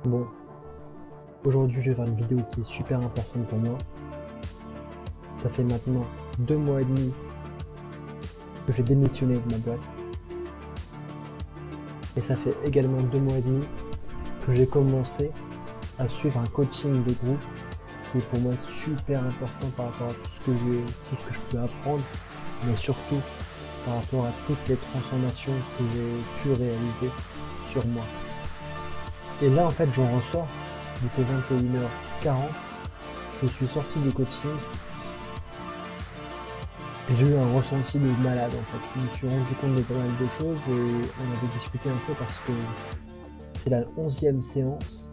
Bon, aujourd'hui je vais faire une vidéo qui est super importante pour moi. Ça fait maintenant 2 mois et demi que j'ai démissionné de ma boîte. Et ça fait également 2 mois et demi que j'ai commencé à suivre un coaching de groupe qui est pour moi super important par rapport à tout ce que je peux apprendre, mais surtout par rapport à toutes les transformations que j'ai pu réaliser sur moi. Et là en fait j'en ressors, il était 21h40, je suis sorti du coaching. Et j'ai eu un ressenti de malade en fait. Je me suis rendu compte de pas mal de choses et on avait discuté un peu parce que c'est la 11e séance.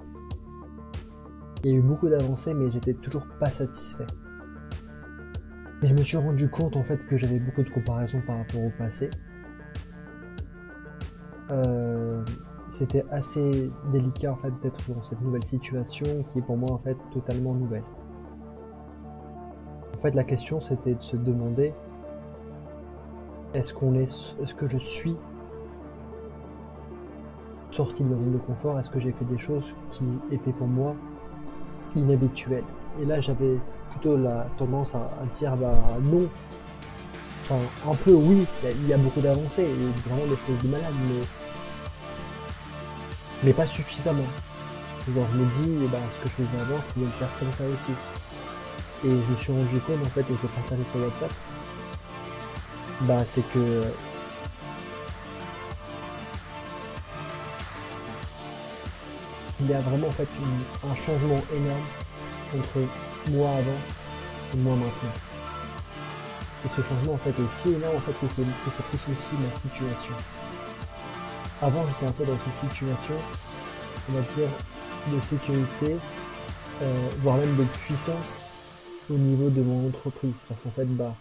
Il y a eu beaucoup d'avancées mais j'étais toujours pas satisfait. Et je me suis rendu compte en fait que j'avais beaucoup de comparaisons par rapport au passé. Euh, C'était assez délicat en fait d'être dans cette nouvelle situation qui est pour moi en fait totalement nouvelle. En fait la question c'était de se demander est-ce que je suis sorti de ma zone de confort, est-ce que j'ai fait des choses qui étaient pour moi inhabituelles. Et là, j'avais plutôt la tendance à dire bah non. Enfin, un peu oui, il y a beaucoup d'avancées et vraiment des choses de malade, mais pas suffisamment. Genre, je me dis, eh ben, ce que je faisais avant, je pouvais le faire comme ça aussi. Et je me suis rendu compte, en fait, et je l'ai partagé sur WhatsApp, bah, c'est que il y a vraiment, en fait, un changement énorme entre moi avant et moi maintenant. Et ce changement, en fait, est si énorme, en fait, que ça touche aussi ma situation. Avant, j'étais un peu dans une situation, on va dire, de sécurité, voire même de puissance au niveau de mon entreprise. C'est-à-dire qu'en fait, bah,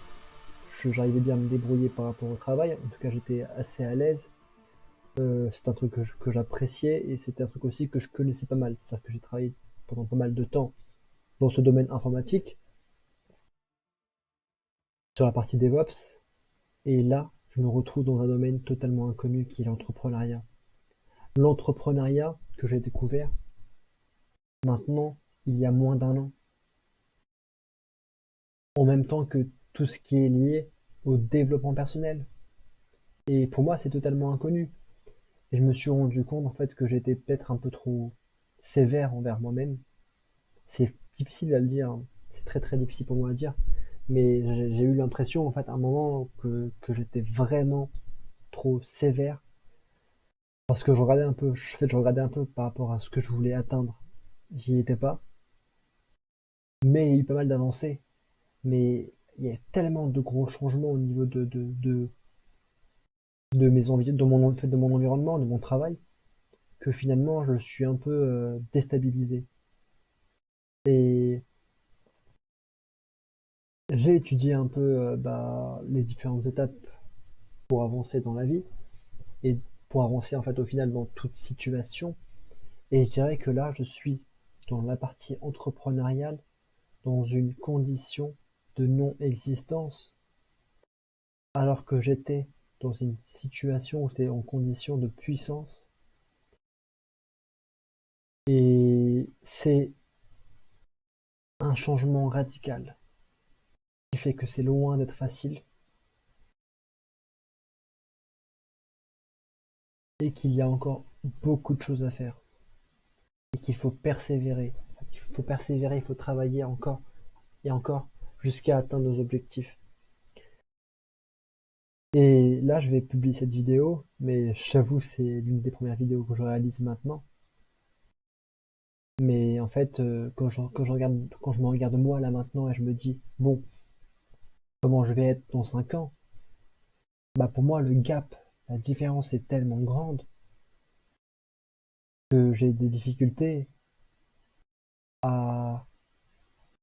j'arrivais bien à me débrouiller par rapport au travail. En tout cas, j'étais assez à l'aise. C'est un truc que j'appréciais et c'était un truc aussi que je connaissais pas mal. C'est-à-dire que j'ai travaillé pendant pas mal de temps dans ce domaine informatique, sur la partie DevOps. Et là, je me retrouve dans un domaine totalement inconnu qui est l'entrepreneuriat. L'entrepreneuriat que j'ai découvert maintenant, il y a moins d'un an, en même temps que tout ce qui est lié au développement personnel. Et pour moi, c'est totalement inconnu. Et je me suis rendu compte en fait que j'étais peut-être un peu trop sévère envers moi-même. C'est difficile à le dire, hein. C'est très très difficile pour moi à dire, mais j'ai eu l'impression en fait à un moment que j'étais vraiment trop sévère parce que je regardais un peu, en fait, je regardais un peu par rapport à ce que je voulais atteindre. J'y étais pas, mais il y a eu pas mal d'avancées. Mais il y a tellement de gros changements au niveau de mes envies, en fait, de mon environnement, de mon travail, que finalement je suis un peu déstabilisé. Et j'ai étudié un peu bah, les différentes étapes pour avancer dans la vie et pour avancer en fait au final dans toute situation. Et je dirais que là, je suis dans la partie entrepreneuriale, dans une condition de non-existence, alors que j'étais dans une situation où j'étais en condition de puissance. Et c'est un changement radical qui fait que c'est loin d'être facile et qu'il y a encore beaucoup de choses à faire et qu'il faut persévérer. Il faut persévérer, il faut travailler encore et encore jusqu'à atteindre nos objectifs. Et là, je vais publier cette vidéo, mais j'avoue, c'est l'une des premières vidéos que je réalise maintenant. Mais en fait, quand je me regarde moi là maintenant et je me dis, bon, comment je vais être dans 5 ans, bah pour moi, le gap, la différence est tellement grande que j'ai des difficultés à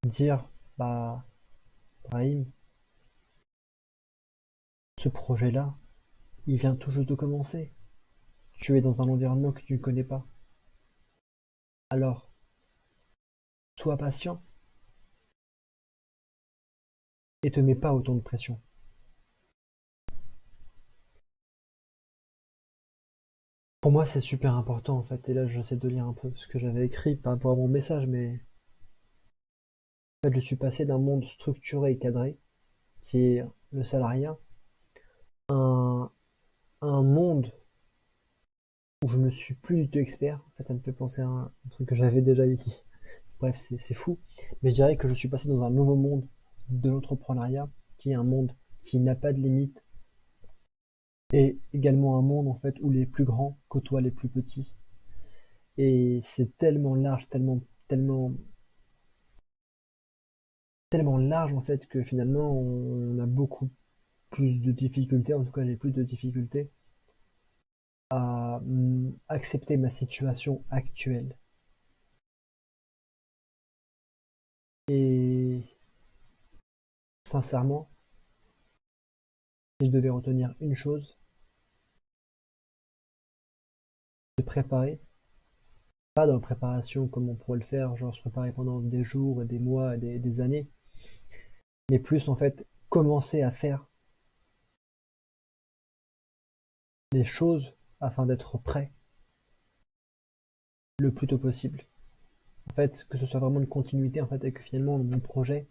dire, bah, Brahim, ce projet-là, il vient tout juste de commencer. Tu es dans un environnement que tu ne connais pas. Alors, sois patient et te mets pas autant de pression. Pour moi, c'est super important en fait. Et là, j'essaie de lire un peu ce que j'avais écrit par rapport à mon message, mais en fait, je suis passé d'un monde structuré et cadré, qui est le salariat, à un monde où je ne suis plus du tout expert. En fait, ça me fait penser à un truc que j'avais déjà écrit. Bref, c'est fou. Mais je dirais que je suis passé dans un nouveau monde de l'entrepreneuriat, qui est un monde qui n'a pas de limite, et également un monde en fait où les plus grands côtoient les plus petits. Et c'est tellement large, tellement large en fait que finalement on a beaucoup plus de difficultés, en tout cas j'ai plus de difficultés à accepter ma situation actuelle. Et sincèrement, si je devais retenir une chose, de préparer, pas dans la préparation comme on pourrait le faire, genre se préparer pendant des jours et des mois et des années, mais plus en fait commencer à faire les choses afin d'être prêt le plus tôt possible. En fait, que ce soit vraiment une continuité en fait et que finalement mon projet,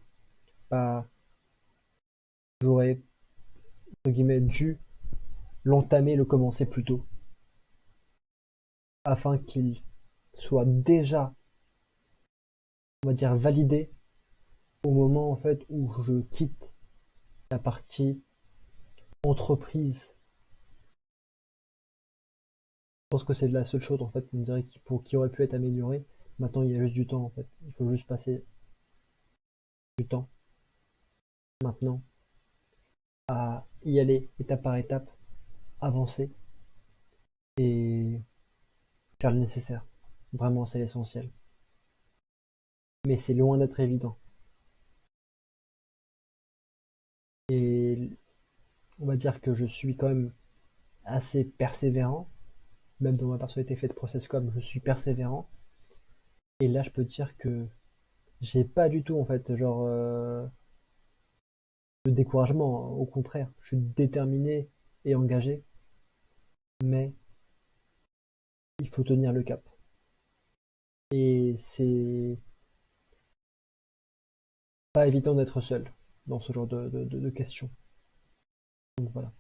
bah, j'aurais entre guillemets dû l'entamer, le commencer plus tôt, afin qu'il soit déjà, on va dire, validé au moment en fait où je quitte la partie entreprise. Je pense que c'est la seule chose en fait, on dirait qui aurait pu être améliorée. Maintenant, il y a juste du temps en fait. Il faut juste passer du temps maintenant à y aller étape par étape, avancer et faire le nécessaire. Vraiment, c'est l'essentiel. Mais c'est loin d'être évident. Et on va dire que je suis quand même assez persévérant, même dans ma personnalité faite process comme je suis persévérant. Et là, je peux dire que j'ai pas du tout en fait, genre de découragement. Au contraire, je suis déterminé et engagé, mais il faut tenir le cap. Et c'est pas évident d'être seul dans ce genre de questions. Donc voilà.